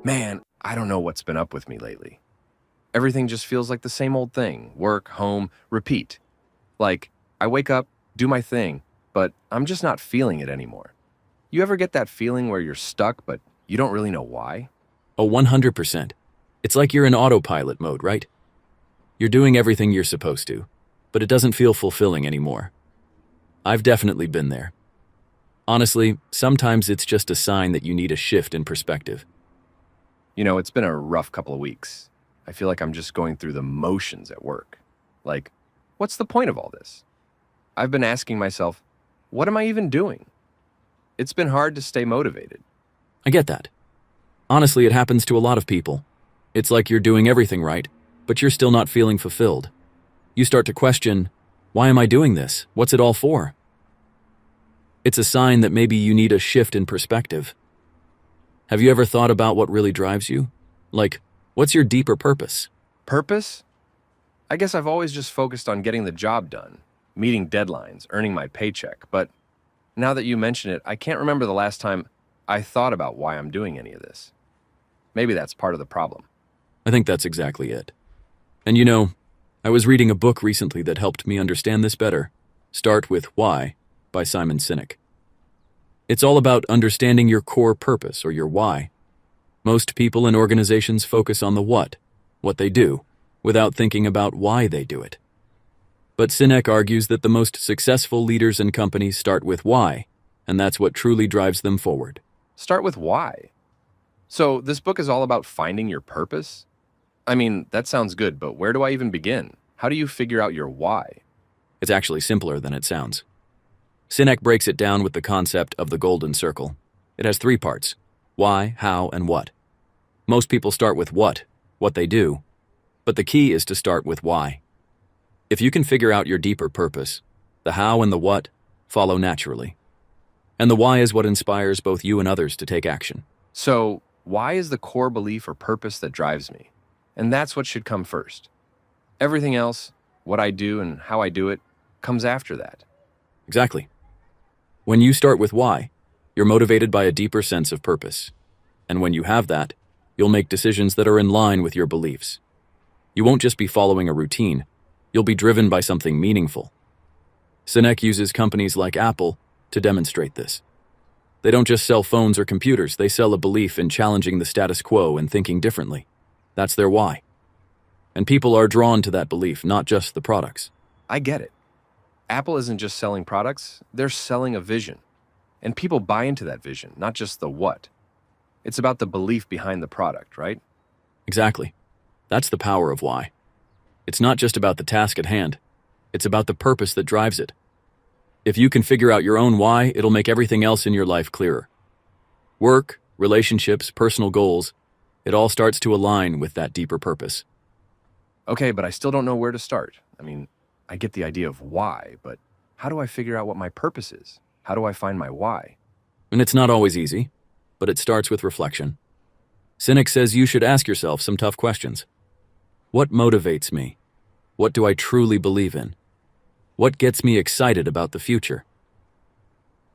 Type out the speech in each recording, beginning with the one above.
Man, I don't know what's been up with me lately. Everything just feels like the same old thing: work, home, repeat. Like, I wake up, do my thing, but I'm just not feeling it anymore. You ever get that feeling where you're stuck, but you don't really know why? Oh, 100%. It's like you're in autopilot mode, right? You're doing everything you're supposed to, but it doesn't feel fulfilling anymore. I've definitely been there. Honestly, sometimes it's just a sign that you need a shift in perspective. It's been a rough couple of weeks. I feel like I'm just going through the motions at work. Like, what's the point of all this? I've been asking myself, what am I even doing? It's been hard to stay motivated. I get that. Honestly, it happens to a lot of people. It's like you're doing everything right, but you're still not feeling fulfilled. You start to question, why am I doing this? What's it all for? It's a sign that maybe you need a shift in perspective. Have you ever thought about what really drives you? Like, what's your deeper purpose? Purpose? I guess I've always just focused on getting the job done, meeting deadlines, earning my paycheck, but now that you mention it, I can't remember the last time I thought about why I'm doing any of this. Maybe that's part of the problem. I think that's exactly it. And I was reading a book recently that helped me understand this better. Start with Why by Simon Sinek. It's all about understanding your core purpose or your why. Most people and organizations focus on the what they do, without thinking about why they do it. But Sinek argues that the most successful leaders and companies start with why, and that's what truly drives them forward. Start with why. So this book is all about finding your purpose? I mean, that sounds good, but where do I even begin? How do you figure out your why? It's actually simpler than it sounds. Sinek breaks it down with the concept of the golden circle. It has 3 parts: why, how, and what. Most people start with what they do, but the key is to start with why. If you can figure out your deeper purpose, the how and the what follow naturally. And the why is what inspires both you and others to take action. So, why is the core belief or purpose that drives me? And that's what should come first. Everything else, what I do and how I do it, comes after that. Exactly. When you start with why, you're motivated by a deeper sense of purpose. And when you have that, you'll make decisions that are in line with your beliefs. You won't just be following a routine, you'll be driven by something meaningful. Sinek uses companies like Apple to demonstrate this. They don't just sell phones or computers, they sell a belief in challenging the status quo and thinking differently. That's their why. And people are drawn to that belief, not just the products. I get it. Apple isn't just selling products, they're selling a vision. And people buy into that vision, not just the what. It's about the belief behind the product, right? Exactly. That's the power of why. It's not just about the task at hand. It's about the purpose that drives it. If you can figure out your own why, it'll make everything else in your life clearer. Work, relationships, personal goals, it all starts to align with that deeper purpose. Okay, but I still don't know where to start. I mean, I get the idea of why, but how do I figure out what my purpose is? How do I find my why? And it's not always easy, but it starts with reflection. Sinek says you should ask yourself some tough questions. What motivates me? What do I truly believe in? What gets me excited about the future?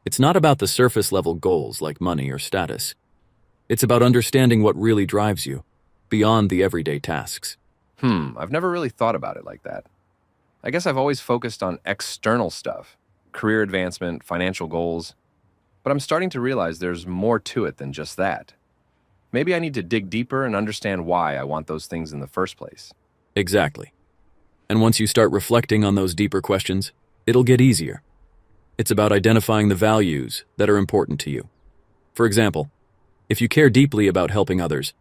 It's not about the surface-level goals like money or status. It's about understanding what really drives you, beyond the everyday tasks. I've never really thought about it like that. I guess I've always focused on external stuff, career advancement, financial goals, but I'm starting to realize there's more to it than just that. Maybe I need to dig deeper and understand why I want those things in the first place. Exactly. And once you start reflecting on those deeper questions, it'll get easier. It's about identifying the values that are important to you. For example, if you care deeply about helping others,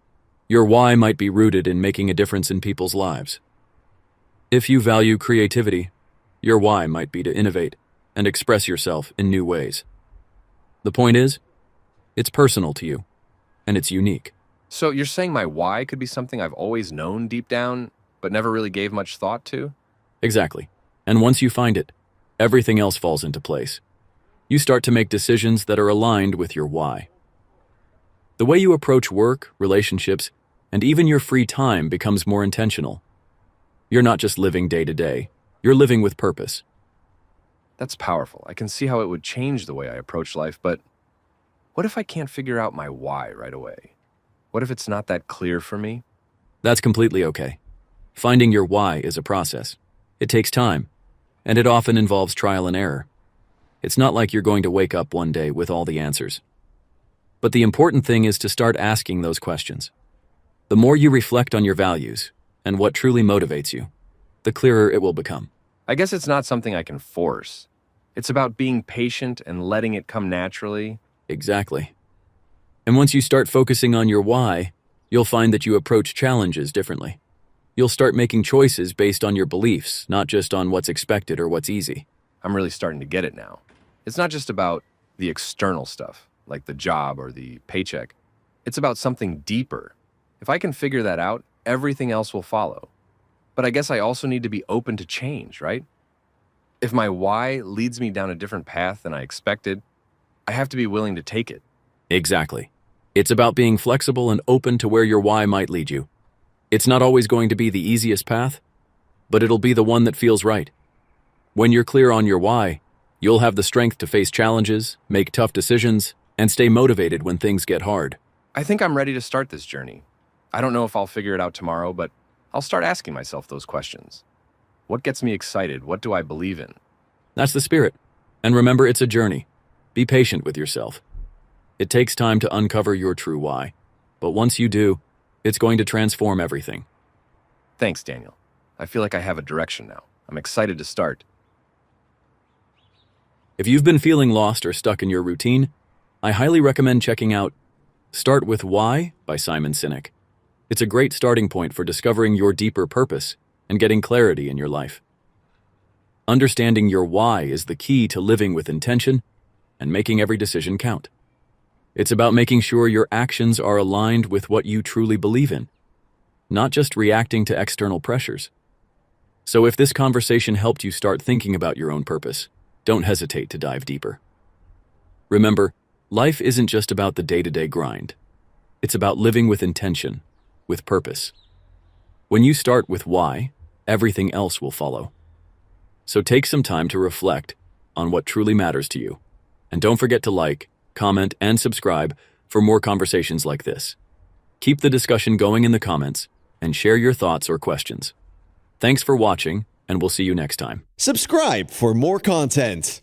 your why might be rooted in making a difference in people's lives. If you value creativity, your why might be to innovate and express yourself in new ways. The point is, it's personal to you, and it's unique. So you're saying my why could be something I've always known deep down, but never really gave much thought to? Exactly. And once you find it, everything else falls into place. You start to make decisions that are aligned with your why. The way you approach work, relationships, and even your free time becomes more intentional. You're not just living day to day, you're living with purpose. That's powerful. I can see how it would change the way I approach life, but what if I can't figure out my why right away? What if it's not that clear for me? That's completely okay. Finding your why is a process. It takes time, and it often involves trial and error. It's not like you're going to wake up one day with all the answers. But the important thing is to start asking those questions. The more you reflect on your values and what truly motivates you, the clearer it will become. I guess it's not something I can force. It's about being patient and letting it come naturally. Exactly. And once you start focusing on your why, you'll find that you approach challenges differently. You'll start making choices based on your beliefs, not just on what's expected or what's easy. I'm really starting to get it now. It's not just about the external stuff, like the job or the paycheck. It's about something deeper. If I can figure that out, everything else will follow. But I guess I also need to be open to change, right? If my why leads me down a different path than I expected, I have to be willing to take it. Exactly. It's about being flexible and open to where your why might lead you. It's not always going to be the easiest path, but it'll be the one that feels right. When you're clear on your why, you'll have the strength to face challenges, make tough decisions, and stay motivated when things get hard. I think I'm ready to start this journey. I don't know if I'll figure it out tomorrow, but I'll start asking myself those questions. What gets me excited? What do I believe in? That's the spirit. And remember, it's a journey. Be patient with yourself. It takes time to uncover your true why, but once you do, it's going to transform everything. Thanks, Daniel. I feel like I have a direction now. I'm excited to start. If you've been feeling lost or stuck in your routine, I highly recommend checking out Start With Why by Simon Sinek. It's a great starting point for discovering your deeper purpose and getting clarity in your life. Understanding your why is the key to living with intention and making every decision count. It's about making sure your actions are aligned with what you truly believe in, not just reacting to external pressures. So if this conversation helped you start thinking about your own purpose, don't hesitate to dive deeper. Remember, life isn't just about the day-to-day grind. It's about living with intention, with purpose. When you start with why, everything else will follow. So take some time to reflect on what truly matters to you. And don't forget to like, comment, and subscribe for more conversations like this. Keep the discussion going in the comments and share your thoughts or questions. Thanks for watching, and we'll see you next time. Subscribe for more content.